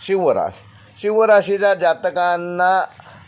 शिवराशीच्या जातकांना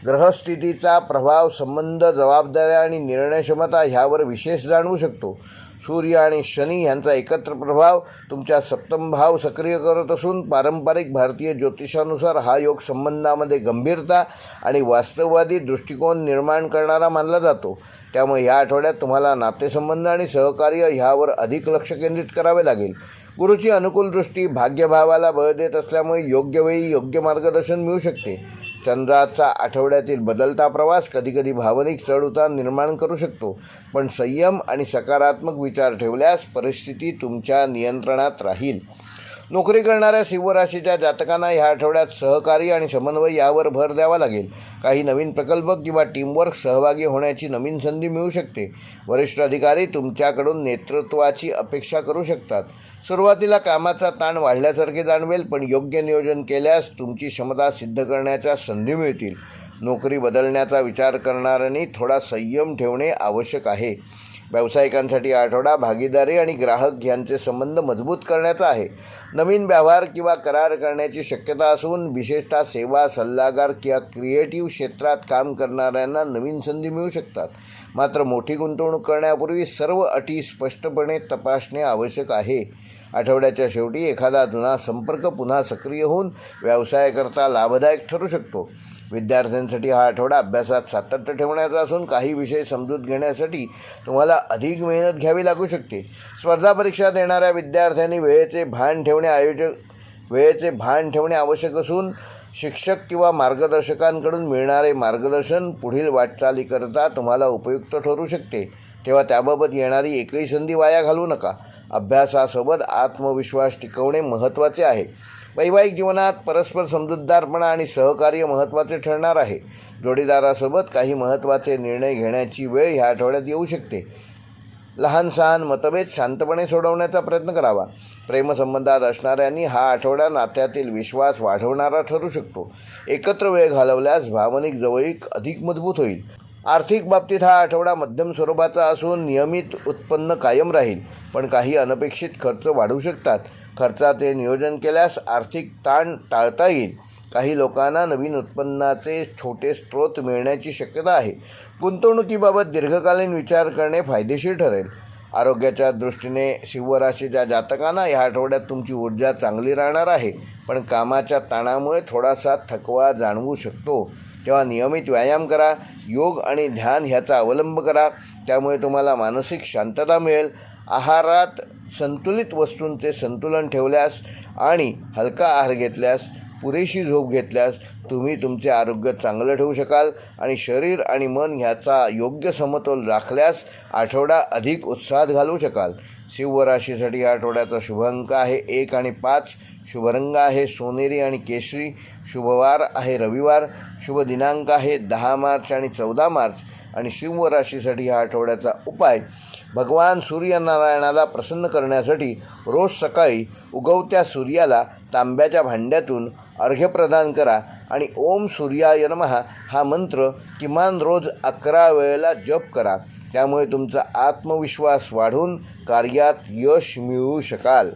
ग्रहस्थितीचा प्रभाव, संबंध, जबाबदाऱ्या आणि निर्णयक्षमता ह्यावर विशेष जाणवू शकतो. सूर्य आणि शनी यांचा एकत्र प्रभाव तुमच्या सप्तम भाव सक्रिय करत असून पारंपरिक भारतीय ज्योतिषानुसार हा योग संबंधामध्ये गंभीरता आणि वास्तववादी दृष्टिकोन निर्माण करणारा मानला जातो. त्यामुळे या आठवड्यात तुम्हाला नातेसंबंध आणि सहकार्य ह्यावर अधिक लक्ष केंद्रित करावे लागेल. गुरुची अनुकूल दृष्टी भाग्यभावाला बळ देत असल्यामुळे योग्य वेळी योग्य मार्गदर्शन मिळू शकते. चंद्राचा आठवड्यातील बदलता प्रवास कधीकधी भावनिक चढउतार निर्माण करू शकतो, पण संयम आणि सकारात्मक विचार ठेवल्यास परिस्थिती तुमच्या नियंत्रणात राहील. नोकरी करणाऱ्या शिवराशीच्या जातकांना ह्या आठवड्यात सहकार्य आणि समन्वय यावर भर द्यावा लागेल. काही नवीन प्रकल्प किंवा टीमवर्क सहभागी होण्याची नवीन संधी मिळू शकते. वरिष्ठ अधिकारी तुमच्याकडून नेतृत्वाची अपेक्षा करू शकतात. सुरुवातीला कामाचा ताण वाढल्यासारखे जाणवेल, पण योग्य नियोजन केल्यास तुमची क्षमता सिद्ध करण्याच्या संधी मिळतील. नोकरी बदलण्याचा विचार करणाऱ्यांनी थोडा संयम ठेवणे आवश्यक आहे. व्यावसायिकांसाठी आठवडा भागीदारी आणि ग्राहक यांचे संबंध मजबूत करण्याचा आहे. नवीन व्यवहार किंवा करार करण्याची शक्यता असून विशेषतः सेवा, सल्लागार किंवा क्रिएटिव्ह क्षेत्रात काम करणाऱ्यांना नवीन संधी मिळू शकतात. मात्र मोठी गुंतवणूक करण्यापूर्वी सर्व अटी स्पष्टपणे तपासणे आवश्यक आहे. आठवड्याच्या शेवटी एखादा जुना संपर्क पुन्हा सक्रिय होऊन व्यवसायाकरता लाभदायक ठरू शकतो. विद्यार्थ्यांसाठी हा आठवडा अभ्यासात सातत्य ठेवण्याचा असून काही विषय समजून घेण्यासाठी तुम्हाला अधिक मेहनत घ्यावी लागू शकते. स्पर्धा परीक्षा देणाऱ्या विद्यार्थ्यांनी वेळेचे भान ठेवणे आवश्यक असून शिक्षक किंवा मार्गदर्शकांकडून मिळणारे मार्गदर्शन पुढील वाटचालीकरता तुम्हाला उपयुक्त ठरू शकते. तेव्हा त्याबाबत येणारी एकही संधी वाया घालवू नका. अभ्यासासोबत आत्मविश्वास टिकवणे महत्त्वाचे आहे. वैवाहिक जीवनात परस्पर समजूतदारपणा आणि सहकार्य महत्त्वाचे ठरणार आहे. जोडीदारासोबत काही महत्त्वाचे निर्णय घेण्याची वेळ ह्या आठवड्यात येऊ शकते. लहान सहान मतभेद शांतपणे सोडवण्याचा प्रयत्न करावा. प्रेमसंबंधात असणाऱ्यांनी हा आठवडा नात्यातील विश्वास वाढवणारा ठरू शकतो. एकत्र वेळ घालवल्यास भावनिक जवळीक अधिक मजबूत होईल. आर्थिक बाबतीत हा आठवडा मध्यम स्वरूपाचा असून नियमित उत्पन्न कायम राहील, पण काही अनपेक्षित खर्च वाढू शकतात. खर्चाचे नियोजन केल्यास आर्थिक ताण टाळता येईल. काही लोकांना नवीन उत्पन्नाचे छोटे स्रोत मिळण्याची शक्यता आहे. गुंतवणुकीबाबत दीर्घकालीन विचार करणे फायदेशीर ठरेल. आरोग्याच्या दृष्टीने शिवराशीच्या जातकांना या आठवड्यात तुमची ऊर्जा चांगली राहणार आहे, पण कामाच्या ताणामुळे थोडासा थकवा जाणवू शकतो. तेव्हा नियमित व्यायाम करा, योग आणि ध्यान ह्याचा अवलंब करा. त्यामुळे तुम्हाला मानसिक शांतता मिळेल. आहारात संतुलित वस्तूंचे संतुलन ठेवल्यास आणि हलका आहार घेतल्यास, पुरेशी झोप घेतल्यास तुम्ही तुमचे आरोग्य चांगलं ठेवू शकाल आणि शरीर आणि मन ह्याचा योग्य समतोल राखल्यास आठवडा अधिक उत्साहात घालवू शकाल. शिवराशीसाठी या आठवड्याचा शुभ अंक आहे 1 आणि 5. शुभ रंग आहे सोनेरी आणि केशरी. शुभवार आहे रविवार. शुभ दिनांक आहे 10 मार्च आणि 14 मार्च. आणि शिवराशीसाठी या आठवड्याचा उपाय, भगवान सूर्यनारायणाला प्रसन्न करण्यासाठी रोज सकाळी उगवत्या सूर्याला तांब्याच्या भांड्यातून अर्घ्य प्रदान करा आणि ओम सूर्याय नमः हा मंत्र किमान रोज 11 वेळेला जप करा. त्यामुळे तुमचा आत्मविश्वास वाढून कार्यात यश मिळवू शकाल.